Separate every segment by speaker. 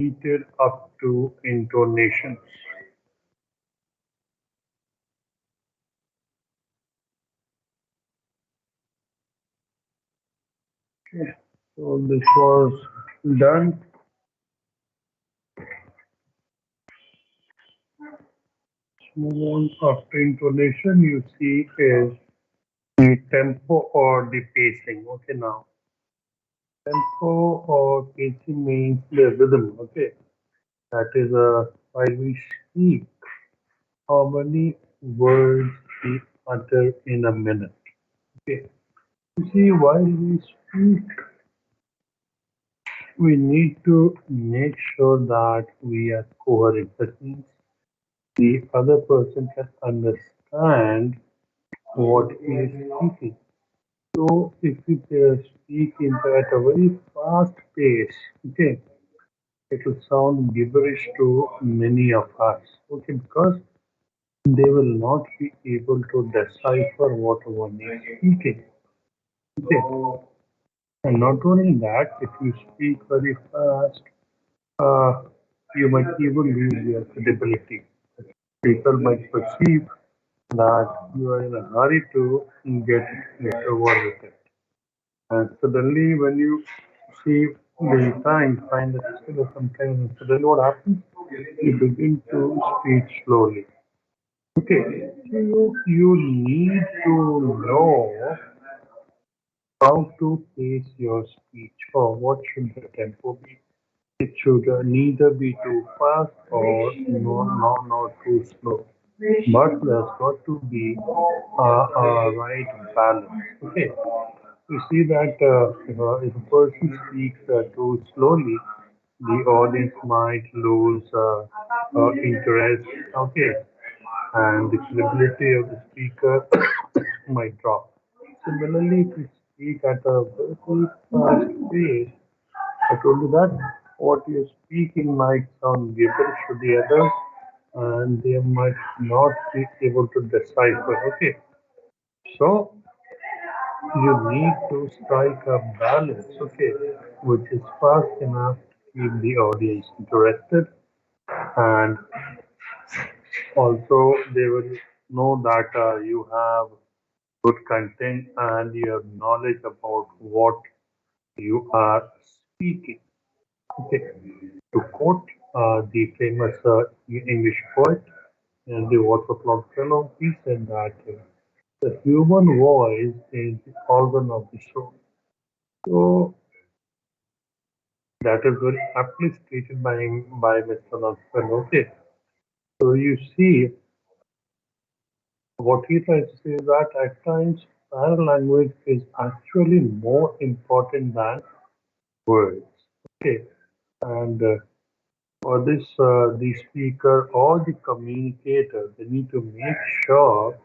Speaker 1: repeated up to intonations. Okay, so this was done. Move on. After intonation, you see is the tempo or the pacing. Okay, now tempo or pacing means the rhythm. Okay, that is while we speak, how many words we utter in a minute. Okay, you see, while we speak, we need to make sure that we are coherent. That means the other person can understand what he is speaking. So if we speak at a very fast pace, okay, it will sound gibberish to many of us, okay, because they will not be able to decipher what one is speaking. Okay. And not only that, if you speak very fast, uh, you might even lose your credibility. People might perceive that you are in a hurry to get over with it. And suddenly, when you see the time, find that it's still sometimes, and suddenly what happens? You begin to speak slowly. Okay, so you need to know how to pace your speech or what should the tempo be. It should neither be too fast or not too slow. But there's got to be a right balance. Okay. You see that if a person speaks too slowly, the audience might lose interest. Okay. And the credibility of the speaker might drop. Similarly, if you speak at a very fast pace, I told you that what you're speaking might sound gibberish to the others, and they might not be able to decipher. Okay, so you need to strike a balance. Okay, which is fast enough to keep the audience interested, and also they will know that you have good content and you have knowledge about what you are speaking. Okay. To quote the famous English poet and the Wadsworth Longfellow, he said that the human voice is the organ of the soul. So that is very aptly stated by Mr. Longfellow. Okay. So you see, what he tries to say is that at times paralanguage is actually more important than words. Okay. And for this, the speaker or the communicator, they need to make sure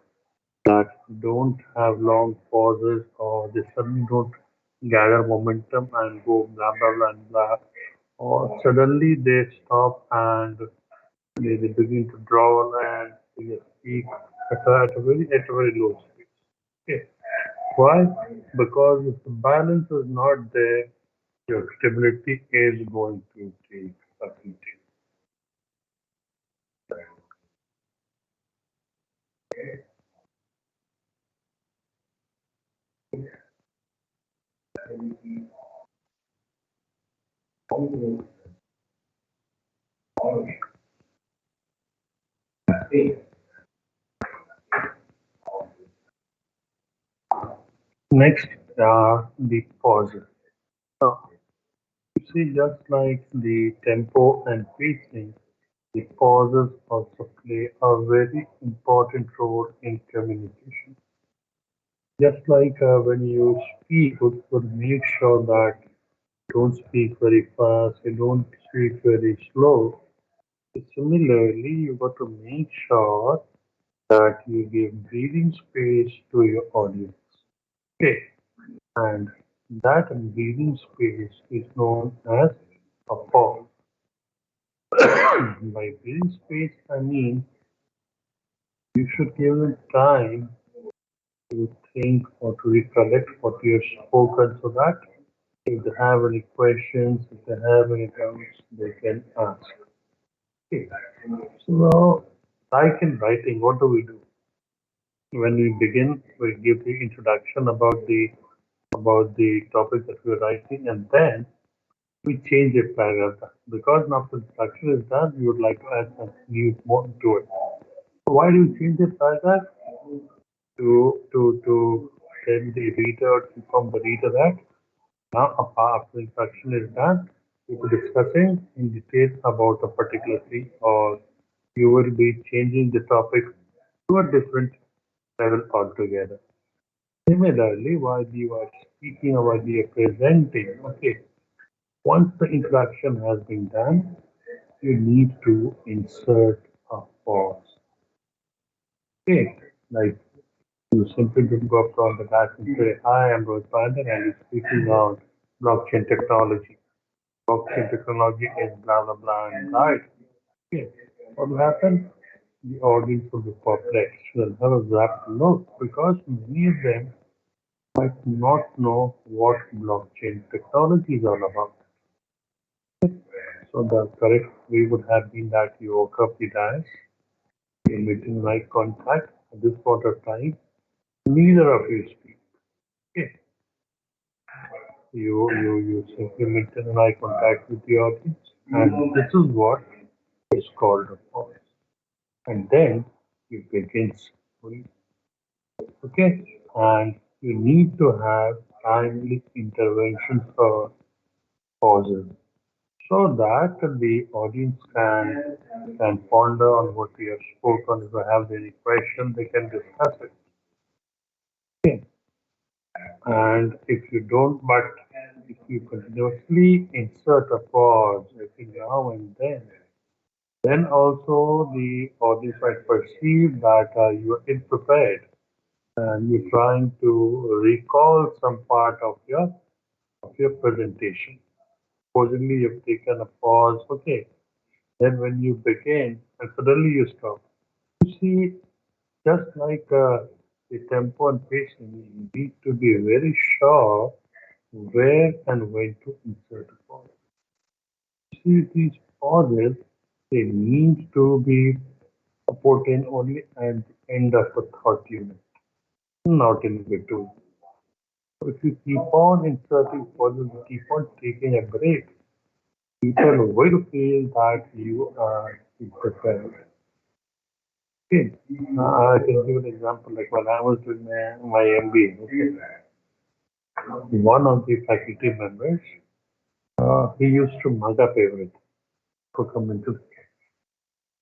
Speaker 1: that don't have long pauses or they suddenly don't gather momentum and go blah blah blah and blah, or suddenly they stop and they begin to drawl and they speak at a very low speed. Okay. Why? Because if the balance is not there, your stability is going to take a beating. Next are the pauses. So, you see, just like the tempo and pacing, the pauses also play a very important role in communication. Just like when you speak, would make sure that you don't speak very fast, you don't speak very slow. Similarly, you got to make sure that you give breathing space to your audience. Okay, and that breathing space is known as a pause. By breathing space, I mean you should give them time to think or to recollect what you have spoken so that If they have any questions, if they have any doubts, they can ask. Okay. So now, like in writing, what do we do? When we begin, we give the introduction about the topic that we're writing, and then we change a paragraph because now the introduction is done. We would like to add some new more to it. So why do you change the paragraph? To tell the reader, to inform the reader that now after the introduction is done, we'll be discussing in detail about a particular thing, or you will be changing the topic to a different level altogether. Similarly, while you are speaking or while you are presenting, okay, once the introduction has been done, you need to insert a pause. Okay, like you simply don't go up on the dash and say, "Hi, I'm Rohit Pandey and I'm speaking on blockchain technology. Blockchain technology is blah blah blah and right." Okay, what will happen? The audience will be perplexed. They'll have a zapped look because many of them might not know what blockchain technology is all about. So the correct way would have been that you woke up the dais, you maintain eye contact. At this point of time, neither of you speak. Okay. You simply maintain an eye contact with the audience, and this is what is called a pause. And then you begin slowly. Okay, and you need to have timely interventions for pauses so that the audience can ponder on what we have spoken. If they have any question, they can discuss it. Okay. And if you don't, but if you continuously insert a pause every now and then also the audience might perceive that you are ill prepared and you're trying to recall some part of your presentation. Supposedly you've taken a pause, okay. Then when you begin and suddenly you stop. You see, just like the tempo and pacing, you need to be very sure where and when to insert a pause. See, these pauses, they need to be put in only at the end of a thought unit, not in between. So if you keep on inserting pauses, you keep on taking a break, people will feel that you are prepared. Okay. I can give an example. Like when I was doing my MBA, okay, one of the faculty members, he used to mug up everything to come into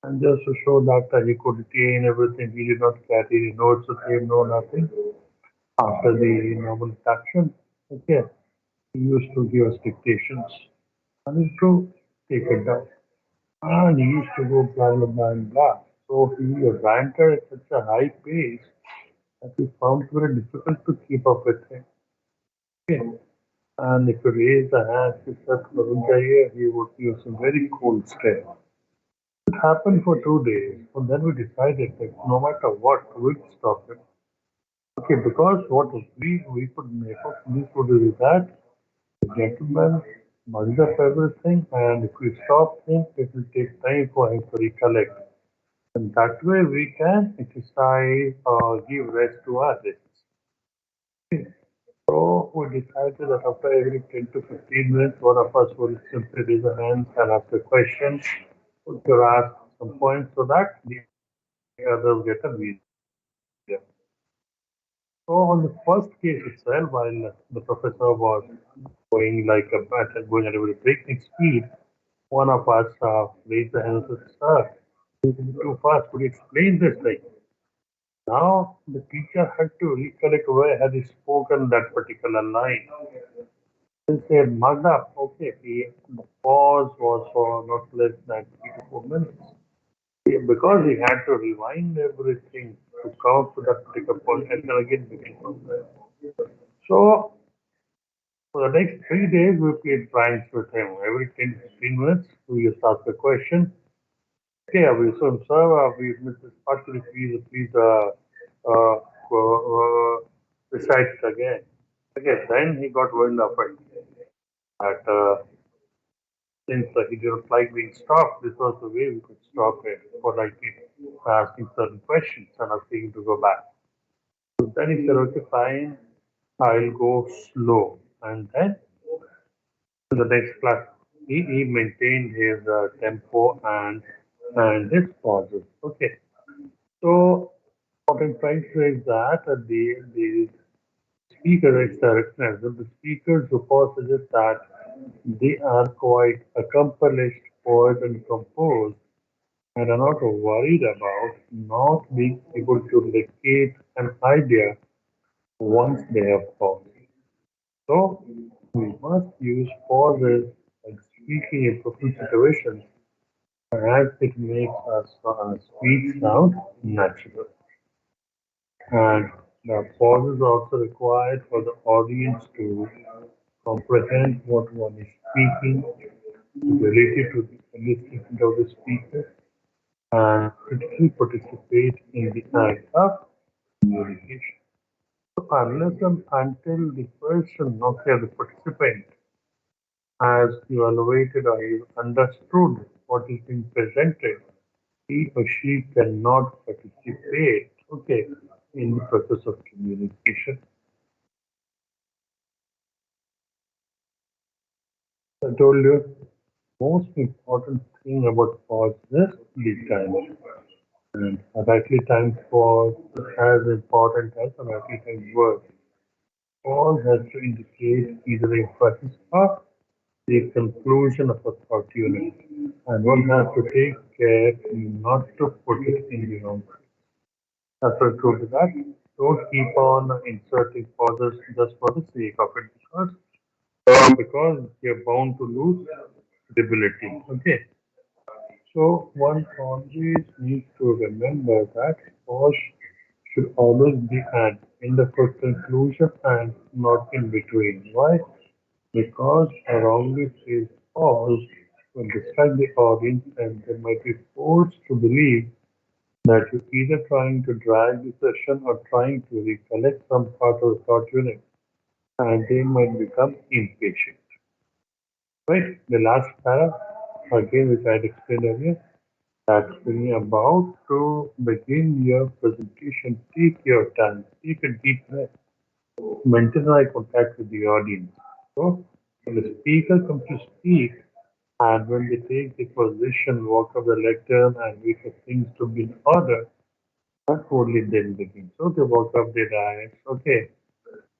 Speaker 1: and just to show that he could retain everything. He did not carry the notes with him, no nothing. After the normal induction, okay, he used to give us dictations and he used to take it down. And he used to go blah blah blah and blah. So he ranted at such a high pace that we found it very difficult to keep up with him. Okay. And if you raise a hand, he said, "Varun, he would use a very cold stare. It happened for 2 days, and then we decided that no matter what, we'd stop it. Okay, because what we could make of this would be that the gentleman mugs up everything, and if we stop him, it will take time for him to recollect. And that way we can exercise or give rest to our wrists. Okay. So we decided that after every 10 to 15 minutes, one of us will simply raise a hand and ask a question, to ask some points so that the others get a breather. So on the first case itself, while the professor was going like a going at a very breakneck speed, one of us raised the hand and said, "Sir, this is too fast. Could you explain this thing?" Now the teacher had to recollect where had he spoken that particular line. He said, "Mugged up." Okay, the pause was for not less than 3 to 4 minutes. Because he had to rewind everything to come up to that particular point and then again begin from there. So for the next 3 days, we played pranks with him. Every 10 to 15 minutes, we just ask a question. Okay, we so sir, we missed this part. Could you uh, recite it again? Okay, then he got wind of it. that since he didn't like being stopped, this was the way we could stop it politely by asking certain questions and asking him to go back. So then he said, okay, fine, I'll go slow. And then in the next class, he maintained his tempo and his pauses. Okay, so what I'm trying to say is that the speaker is directness. The speakers who possess that they are quite accomplished poet and composed and are not worried about not being able to locate an idea once they have paused. So we must use pauses and speaking in professional situations as it makes us speech sound natural. And the pause is also required for the audience to comprehend what one is speaking related to the listening of the speaker and critically participate in the act of communication. So unless and until the person, okay, the participant has evaluated or understood what is being presented, he or she cannot participate, okay, in the process of communication. I told you, most important thing about pause is lead time. And a rightly timed pause is as important as a rightly timed word. Pause has to indicate either the emphasis or the conclusion of a thought unit. And one has to take care not to put it in the wrong place. That's what I told you that. Don't keep on inserting pauses just for the sake of it because you're bound to lose credibility. Okay. So one always needs to remember that pause should always be at end of a conclusion and not in between. Why? Because a wrongly placed pause will distract the audience and they might be forced to believe that you're either trying to drag the session or trying to recollect some part of the thought unit, and they might become impatient. Right? The last para, again, which I had explained earlier, that when you're about to begin your presentation, take your time, take a deep breath, maintain eye contact with the audience. So, when the speaker comes to speak, and when they take the position, walk up the lectern, and wait for things to be in order, not only then begin. So they walk up the dais, okay,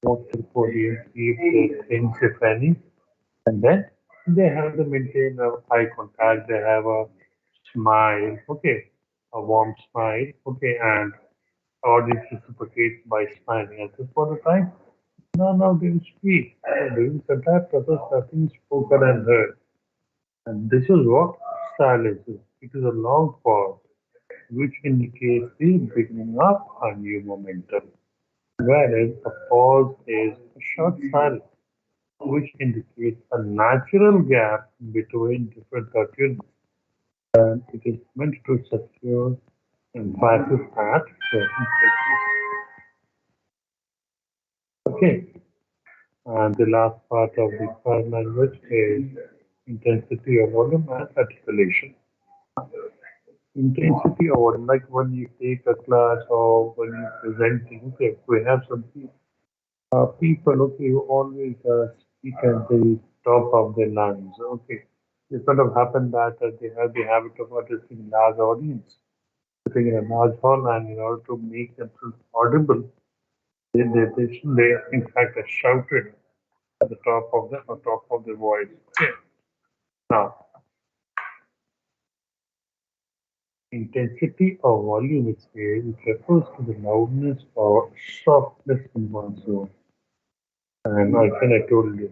Speaker 1: walk to the podium, see if they things, if any, and then they have to maintain eye contact, they have a smile, okay, a warm smile, okay, and audience reciprocates by smiling. At this point of time, none of them speak. So during the entire process, nothing is spoken and heard. And this is what silence is. It is a long pause, which indicates the beginning of a new momentum. Whereas a pause is a short silence, which indicates a natural gap between different thought units, and it is meant to secure emphasis at certain places. Okay, and the last part of the sign language is intensity of volume and articulation. Intensity of volume, like when you take a class or when you presenting, okay, we have some people, okay, who always speak at the top of their lungs. Okay, it sort of happened that they have the habit of addressing large audience, sitting in a large hall, and in order to make themselves audible, they in fact shouted at the top of the voice. Okay, now intensity or volume is here, it refers to the loudness or softness in one's voice. And I told you,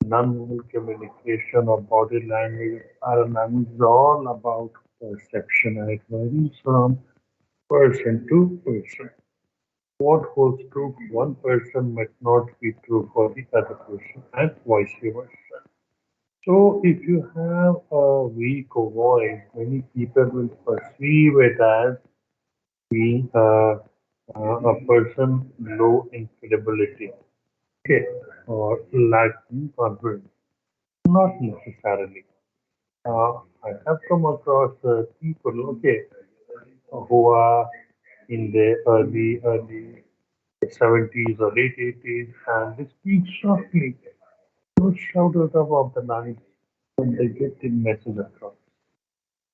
Speaker 1: non-verbal communication or body language, paralanguage is all about perception and it varies from person to person. What holds true for one person might not be true for the other person and vice versa. So if you have a weak voice, many people will perceive it as being a person low in credibility, okay, or lacking confidence. Not necessarily. I have come across people, okay, who are in their early 70s or late 80s, and they speak softly, don't shout out above the line when they get the message across.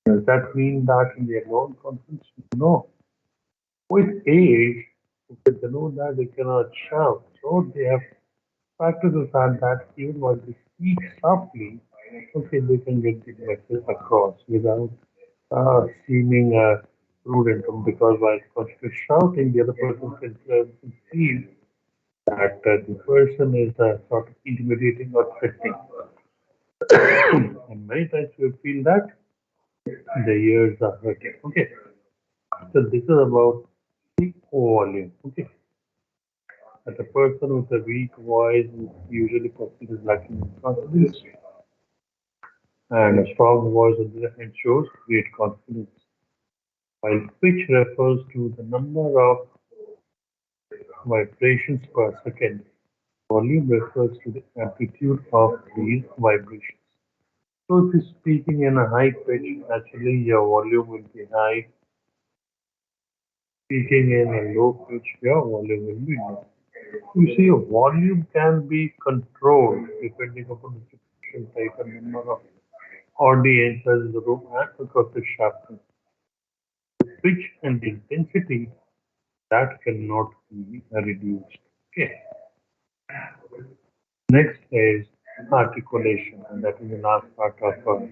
Speaker 1: Does that mean that in their own confidence? No. With age, because they know that they cannot shout, so they have practiced the fact that even while they speak softly, okay, they can get the message across without seeming prudent, because while constantly shouting, the other person can feel that the person is sort of intimidating or threatening. And many times we feel that the ears are hurting. Okay, so this is about the volume. Okay, that a person with a weak voice is usually considered lacking in confidence, and a strong voice on the other hand shows great confidence. While pitch refers to the number of vibrations per second, volume refers to the amplitude of these vibrations. So if you're speaking in a high pitch, naturally your volume will be high. Speaking in a low pitch, your volume will be low. You see, volume can be controlled depending upon the situation type and number of audiences in the room and acoustic sharpness. Pitch and intensity that cannot be reduced. Okay. Next is articulation, and that is the last part of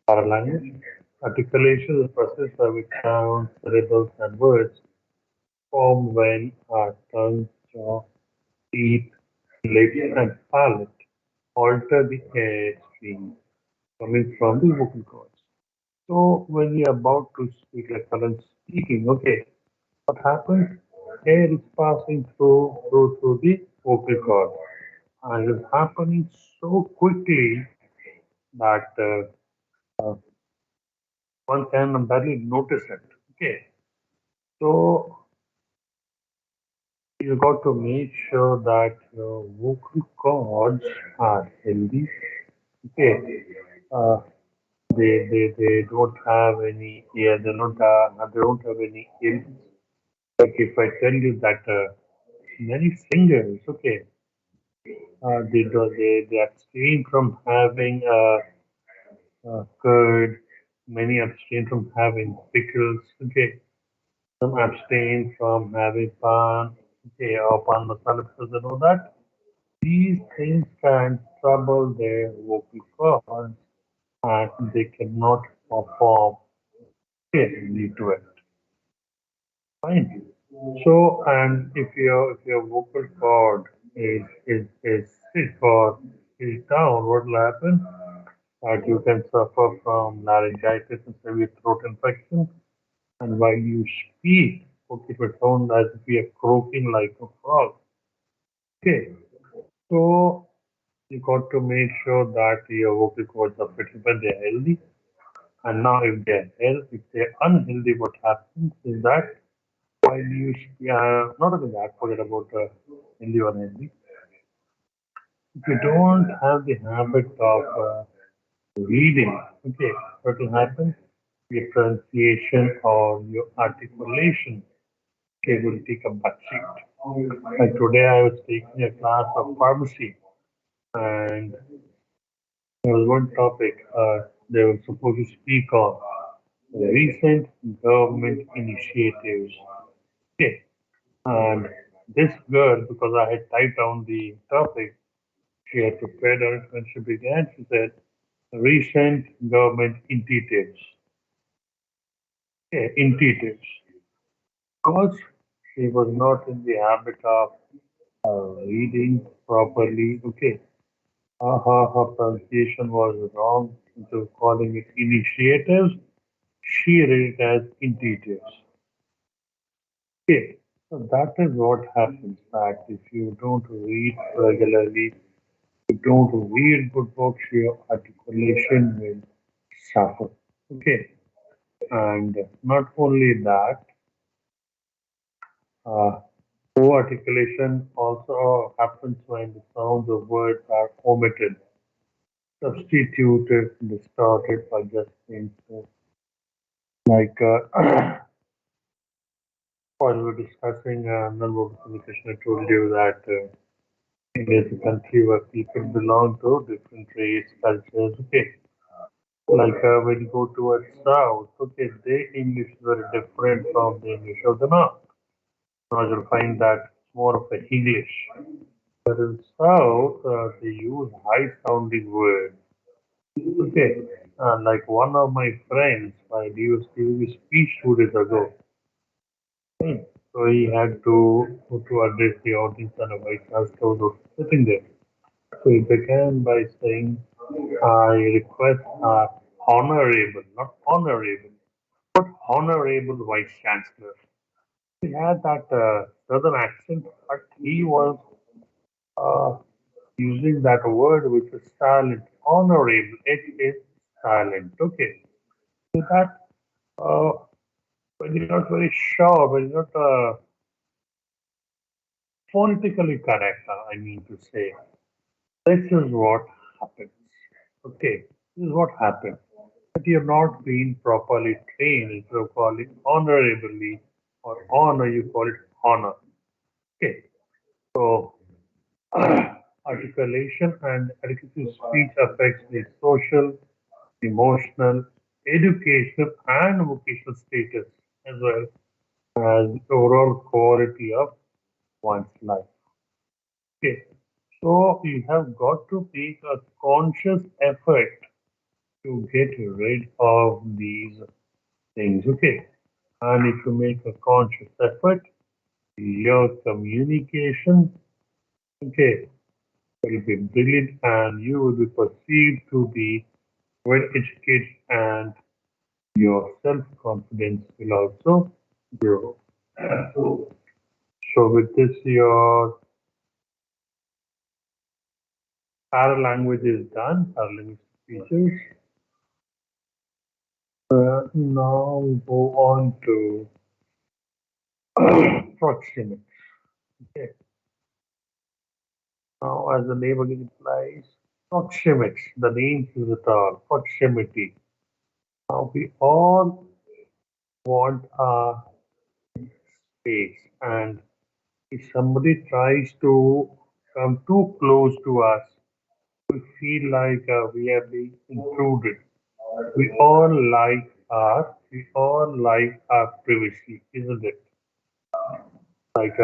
Speaker 1: our language. Articulation is a process by which sounds, syllables, and words form when our tongue, jaw, teeth, lips, and palate alter the air stream coming from the vocal cords. So when we are about to speak, like current speaking, okay, what happens? Air is passing through the vocal cord, and it's happening so quickly that one can barely notice it. Okay, so you got to make sure that your vocal cords are healthy. Okay, uh, they don't have any, yeah, they don't have any illness. Like if I tell you that many singers, okay, they abstain from having curd, many abstain from having pickles, okay, some abstain from having pan, okay, or pan masala, because they know that these things can trouble their vocal cords and they cannot perform fairly to it. Fine. So, and if your vocal cord is sick or is down, what will happen? That you can suffer from laryngitis and severe throat infection. And while you speak, okay, it will sound as if you are croaking like a frog. Okay, so you got to make sure that your vocal cords are fit, but they're healthy. And now, if they're unhealthy, what happens is that while you, not only that, forget about healthy or unhealthy. If you don't have the habit of reading, okay, what will happen? Your pronunciation or your articulation, okay, will take a backseat. Like today, I was taking a class of pharmacy, and there was one topic they were supposed to speak on recent government initiatives. Okay, and this girl, because I had typed down the topic, she had prepared her when she began. She said, recent government initiatives. Okay, initiatives. Because she was not in the habit of reading properly. Okay, her pronunciation was wrong. Instead of calling it initiatives, she read it as initiatives. Okay, so that is what happens that if you don't read regularly, you don't read good books, your articulation will suffer. Okay, and not only that, Uh, Co-articulation also happens when the sounds of words are omitted, substituted, distorted, or just changed. Like while we were discussing non-verbal communication, I told you that India is a country where people belong to different race, cultures. Okay, like when you go towards south, okay, their English is very different from the English of the north. Now you'll find that it's more of a English. But in south, they use high-sounding words. Okay, like one of my friends, he was giving a speech 2 days ago. Hmm. So he had to address the audience and a vice chancellor was sitting there. So he began by saying, "I request our honorable, not honorable, but honorable vice chancellor." He had that southern accent, but he was uh, using that word which is silent. Honorable, it is silent. Okay, so that uh, when you're not very sure, when you're not phonetically correct, I mean to say, this is what happens. Okay, this is what happens. But you're not being properly trained instead of calling honorably or honor, you call it honor. Okay, so articulation and adequacy of speech affects the social, emotional, educational, and vocational status as well as the overall quality of one's life. Okay, so you have got to make a conscious effort to get rid of these things. Okay, and if you make a conscious effort, your communication, okay, will be brilliant and you will be perceived to be well educated and your self-confidence will also grow. So with this, your paralanguage is done, paralinguistic features. Now we go on to proxemics. Okay. Now, as the name again implies, proxemics, the name says it all, proximity. Now, we all want a space, and if somebody tries to come too close to us, we feel like we are being intruded. We all like our privacy, isn't it? Like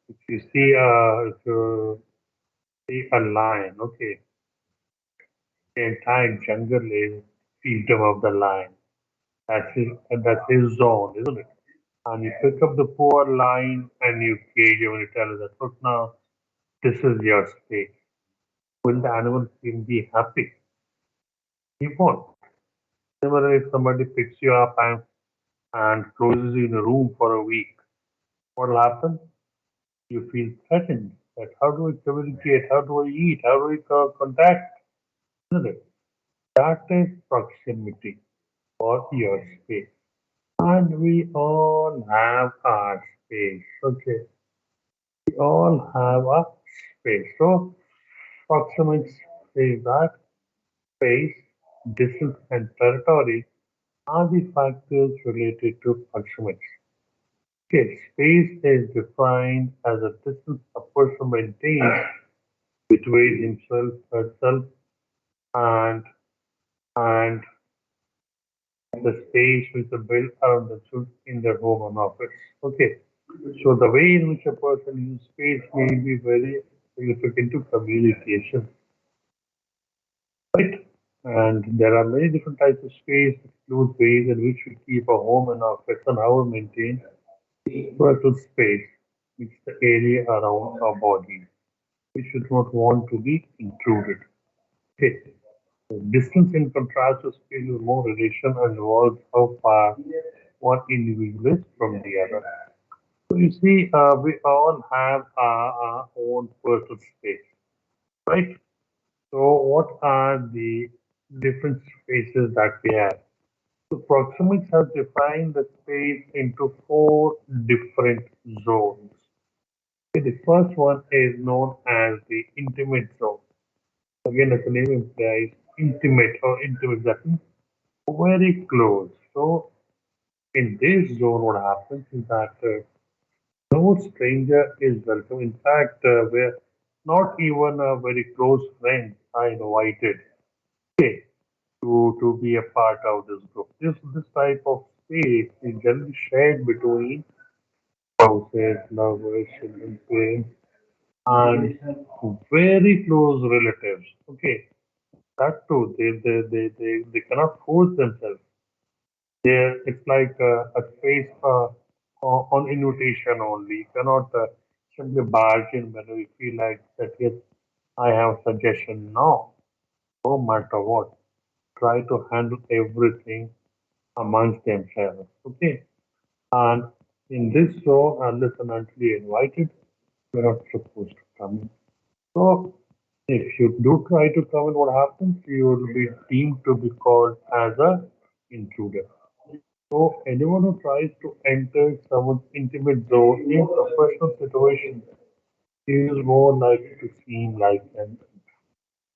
Speaker 1: if you see a lion, okay, the entire jungle is freedom of the lion. That's his zone, isn't it? And you pick up the poor lion and you cage him and you tell him that look now, this is your space. Will the animal feel be happy? He won't. Similarly, if somebody picks you up and closes you in a room for a week, what will happen? You feel threatened. That how do I communicate? How do I eat? How do I contact? Isn't it? That is proximity for your space. And we all have our space. Okay. We all have a space. So proxemics says that space, distance, and territory are the factors related to proxemics. Okay, space is defined as a distance a person maintains between himself, herself, and and the space which is built around themselves in their home and office. Okay, so the way in which a person uses space may be very significant to communication, right? And there are many different types of space, include ways in which we keep a home and office and how we maintain personal space, which is the area around our body, which we do not want to be intruded. Okay. So distance in contrast to space is more relation and involves how far one individual is from the other. So you see, we all have our own personal space, right? So what are the different spaces that we have? So proxemics have defined the space into four different zones. Okay, the first one is known as the intimate zone. Again, as the name implies, intimate or intimate, that means very close. So in this zone, what happens is that no stranger is welcome. In fact, we're not even a very close friend are invited, okay, to be a part of this group. This type of space is generally shared between spouses, lovers, children, parents, and very close relatives. Okay, that too, they cannot force themselves. It's like a space on invitation only. You cannot simply barge in whether you feel like that, yes, I have a suggestion. No, no matter what, try to handle everything amongst themselves. Okay, and in this show, unless and until you're invited, you're not supposed to come in. So, if you do try to come in, what happens? You will be deemed to be called as a intruder. So anyone who tries to enter someone's intimate zone in professional situations is more likely to seem like an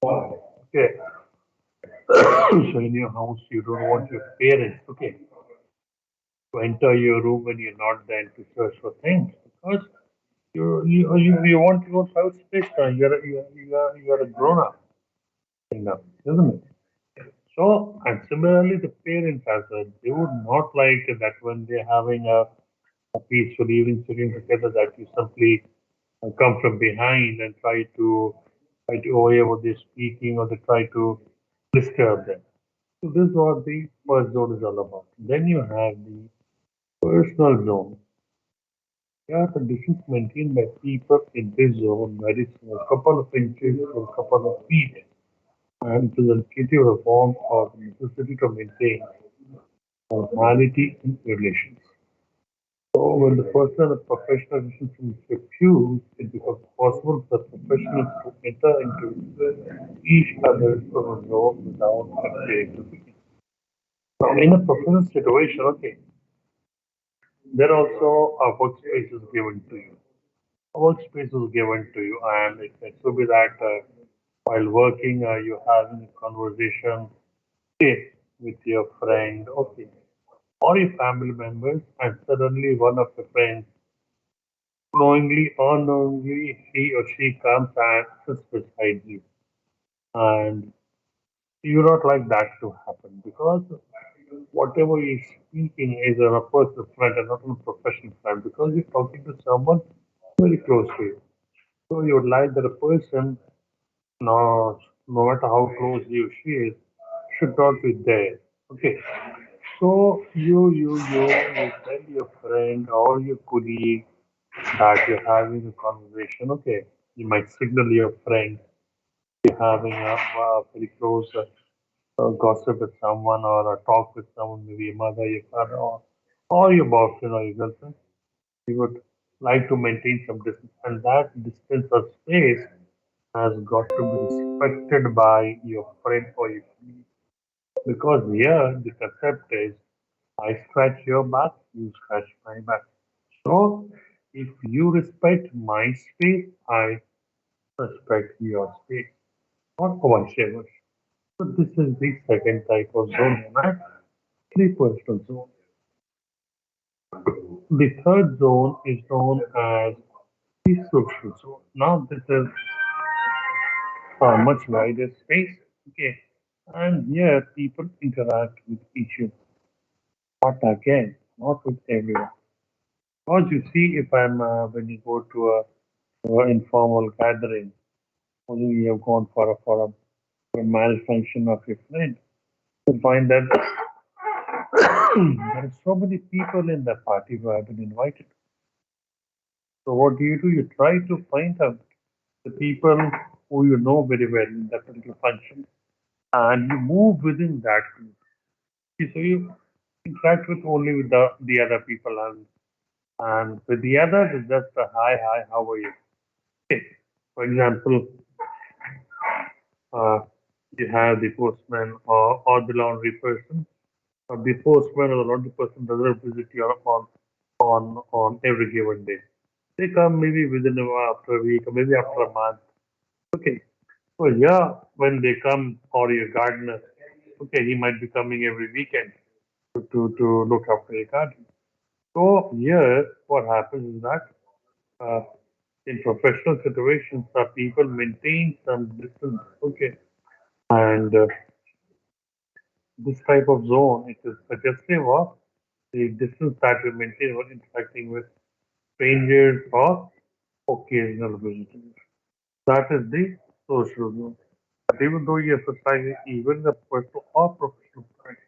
Speaker 1: okay. So in your house, you don't want your parents, okay, to enter your room when you're not there to search for things because you want your private space now. You're a grown up enough, isn't it? So and similarly, the parents as well, they would not like that when they're having a peaceful evening sitting together that you simply come from behind and try to overhear what they're speaking or they try to disturb them. So this is what the first zone is all about. Then you have the personal zone. Yeah, the distance maintained by people in this zone varies from a couple of inches to a couple of feet and to the indicative of the form or the necessity to maintain normality in relations. So when the personal and professional relationship is fused, it becomes possible for professionals to enter into each other's zone without appearing. Now, in a professional situation, okay, there also are workspaces given to you. A workspace is given to you, and it could be that while working, you're having a conversation, okay, with your friend, okay, or your family members, and suddenly one of your friends knowingly or unknowingly, he or she comes and sits beside you. And you don't like that to happen because whatever you're speaking is on a personal front and not on a professional front because you're talking to someone very close to you. So you would like that a person, no matter how close he or she is, should not be there. Okay. So you tell your friend or your colleague that you're having a conversation. Okay, you might signal your friend you're having a very close gossip with someone or a talk with someone, maybe your mother, your father, or your boyfriend or your girlfriend. You would like to maintain some distance, and that distance or space has got to be respected by your friend or your colleague. Because here the concept is I scratch your back, you scratch my back. So if you respect my space, I respect your space, or vice versa. So this is the second type of zone, and the personal zone. The third zone is known as the social zone. Now this is a much wider space, okay, and here people interact with each other, but again, not with everyone. Because you see, if I'm when you go to a informal gathering, or you have gone for a marriage function of your friend, you find that there are so many people in the party who have been invited. So what do? You try to find out the people who you know very well in that particular function, and you move within that group. See, so you interact with only with the other people, and with the others, it's just a hi, hi, how are you? Okay. For example, uh, you have the postman or the laundry person. The postman or the laundry person doesn't visit you on every given day. They come maybe within after a week or maybe after a month. Okay. So yeah, when they come or your gardener, okay, he might be coming every weekend to look after your garden. So here, what happens is that uh, in professional situations, people maintain some distance. Okay, and this type of zone it is suggestive of the distance that we maintain when interacting with strangers or occasional visitors. That is the social zone. But even though you're society, even the personal or professional front,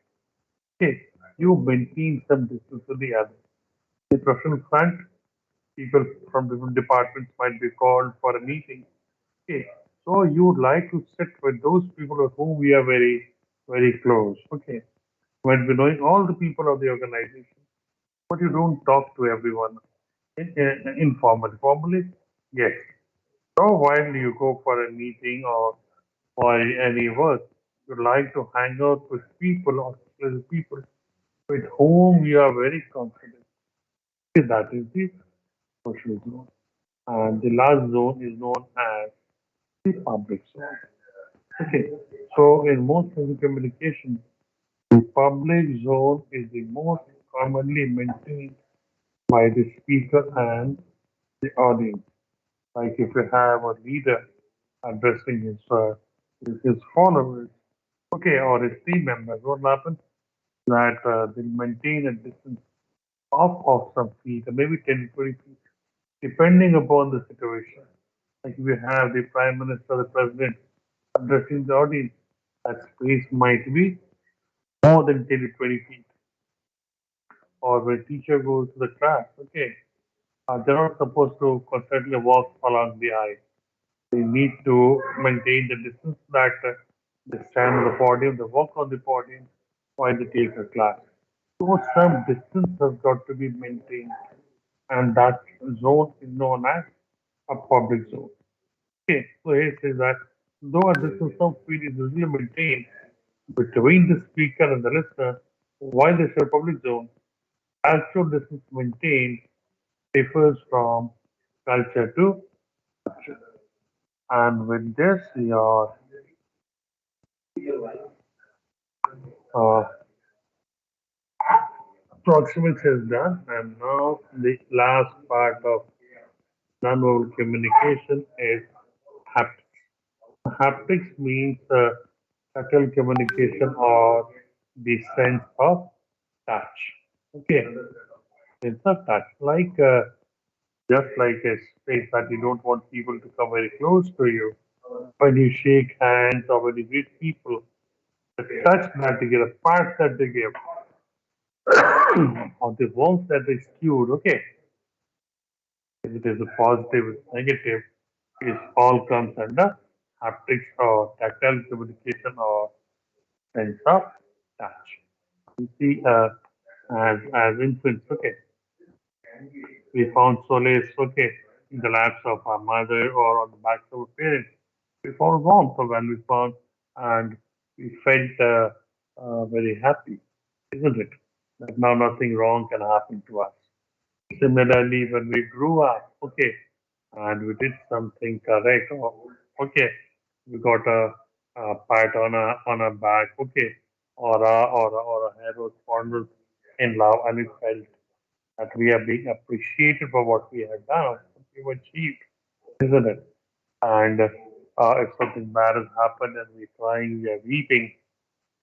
Speaker 1: okay, you maintain some distance with the other. The professional front, people from different departments might be called for a meeting. Okay, so you would like to sit with those people with whom we are very, very close. Okay, might be knowing all the people of the organization, but you don't talk to everyone informally. Formally, yes. So while you go for a meeting or any work, you like to hang out with people or with people with whom you are very confident. Okay, that is the social zone. And the last zone is known as the public zone. Okay, so in most of the communication, the public zone is the most commonly maintained by the speaker and the audience. Like if you have a leader addressing his followers, okay, or his team members, what happens? That they maintain a distance of some feet, or maybe 10 to 20 feet, depending upon the situation. Like if you have the prime minister, the president addressing the audience, that space might be more than 10 to 20 feet. Or when teacher goes to the class, okay, they're not supposed to constantly walk along the aisle. They need to maintain the distance that they stand on the podium, they walk on the podium while they take a class. So some distance has got to be maintained, and that zone is known as a public zone. Okay, so here says that though a distance of feet is usually maintained between the speaker and the listener, while this is a public zone, actual distance maintained differs from culture to culture. And with this, your uh, proxemics is done, and now the last part of nonverbal communication is haptics. Haptics means subtle communication or the sense of touch. Okay, sense of touch, like just like a space that you don't want people to come very close to you. When you shake hands or when you greet people, the touch that they give, the part that they give, or the warmth that they skewed, okay, if it is a positive, it's negative, it all comes under haptics or tactile communication or sense of touch. You see, as infants, okay, we found solace, okay, in the laps of our mother or on the backs of our parents. We found warmth when we found, and we felt very happy, isn't it? That now nothing wrong can happen to us. Similarly, when we grew up, okay, and we did something correct, or okay, we got a pat on a back, okay, or a hair was fondled in love, and we felt that we are being appreciated for what we have done, what we've achieved, isn't it? And if something bad has happened and we're crying, we are weeping,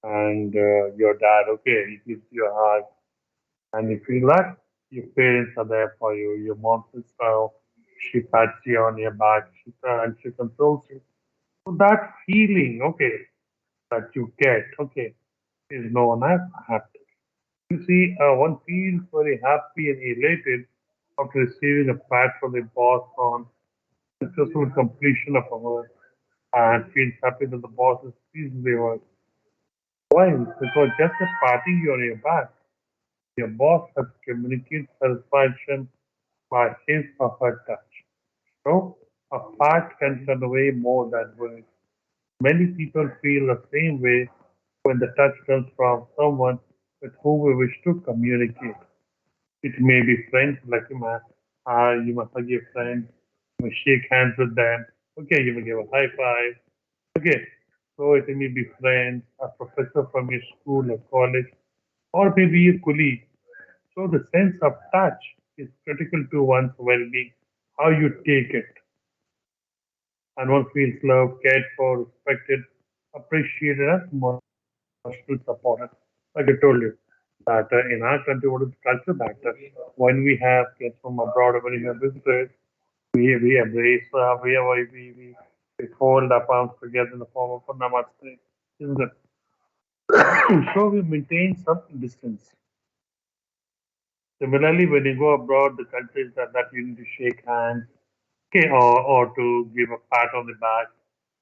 Speaker 1: and your dad, okay, he gives you a hug, and you feel that your parents are there for you. Your mom says, oh, she pats you on your back, and she consoles you. So that feeling, okay, that you get, okay, is known as happy. You see, one feels very happy and elated after receiving a pat from the boss on successful completion of a work and feels happy that the boss is pleased with the work. Why? Because just a patting you on your back, your boss has communicated satisfaction by his or her touch. So, a pat can convey more than words. Many people feel the same way when the touch comes from someone with whom we wish to communicate. It may be friends, like you must hug your friends, you must shake hands with them. Okay, you will give a high five. Okay, so it may be friends, a professor from your school or college, or maybe a colleague. So the sense of touch is critical to one's well-being. How you take it, and one feels loved, cared for, respected, appreciated, and emotionally supported. Like I told you, that in our country, what is culture that when we have guests from abroad, when we have visitors, we embrace, we fold our palms together in the form of a namaste. Isn't it? So we maintain some distance. Similarly, when you go abroad, the countries that you need to shake hands, okay, or to give a pat on the back,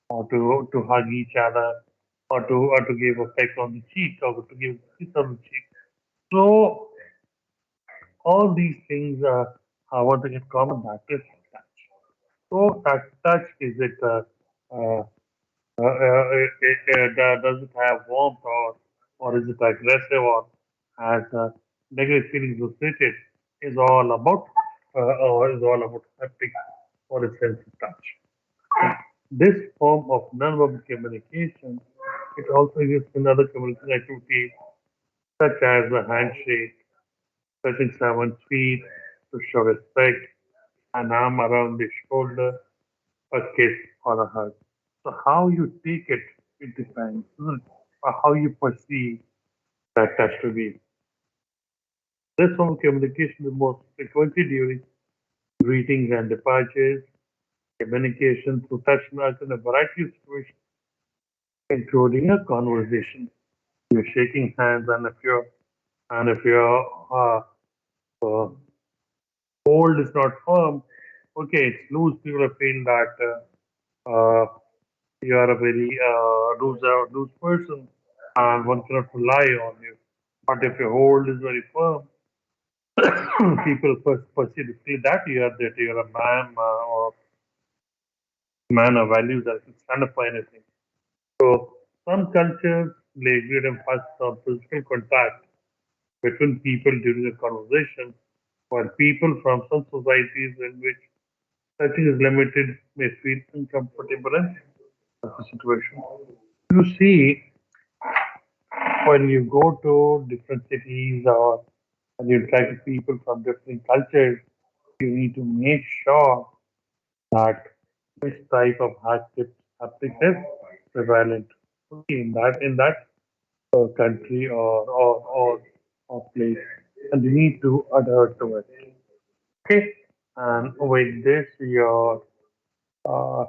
Speaker 1: or to hug each other, or to give a peck on the cheek, or to give a kiss on the cheek. So all these things have one thing in common, that is touch. So that touch is it uh, does it have warmth, or is it aggressive, or has negative feelings associated? Is all about or is all about haptic or a sense of touch. This form of nonverbal communication, it also exists in other communication activities such as a handshake, touching someone's feet to show respect, an arm around the shoulder, a kiss or a hug. So how you take it, it depends, isn't it? Or how you perceive that touch to be. This form of communication is most frequently during greetings and departures. Communication through touch marks in a variety of situations, including a conversation. You're shaking hands, and if your uh, hold is not firm, okay, it's loose. People feel that you are a very loose person, and one cannot rely on you. But if your hold is very firm, people first perceive to feel that you're a man or man of values that can stand up for anything. So some cultures lay great emphasis on physical contact between people during a conversation, while people from some societies in which touching is limited may feel uncomfortable in such a situation. You see, when you go to different cities or when you interact with people from different cultures, you need to make sure that which type of haptics is prevalent in that country or place, and you need to adhere to it. Okay, and with this, your uh,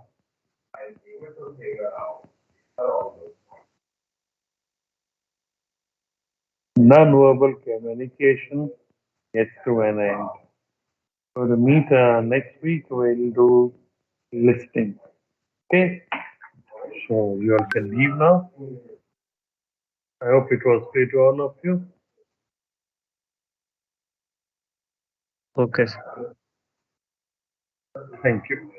Speaker 1: non-verbal communication gets to an end. So to meet next week, we'll do listening. Okay, so you all can leave now. I hope it was clear to all of you.
Speaker 2: Okay.
Speaker 1: Thank you.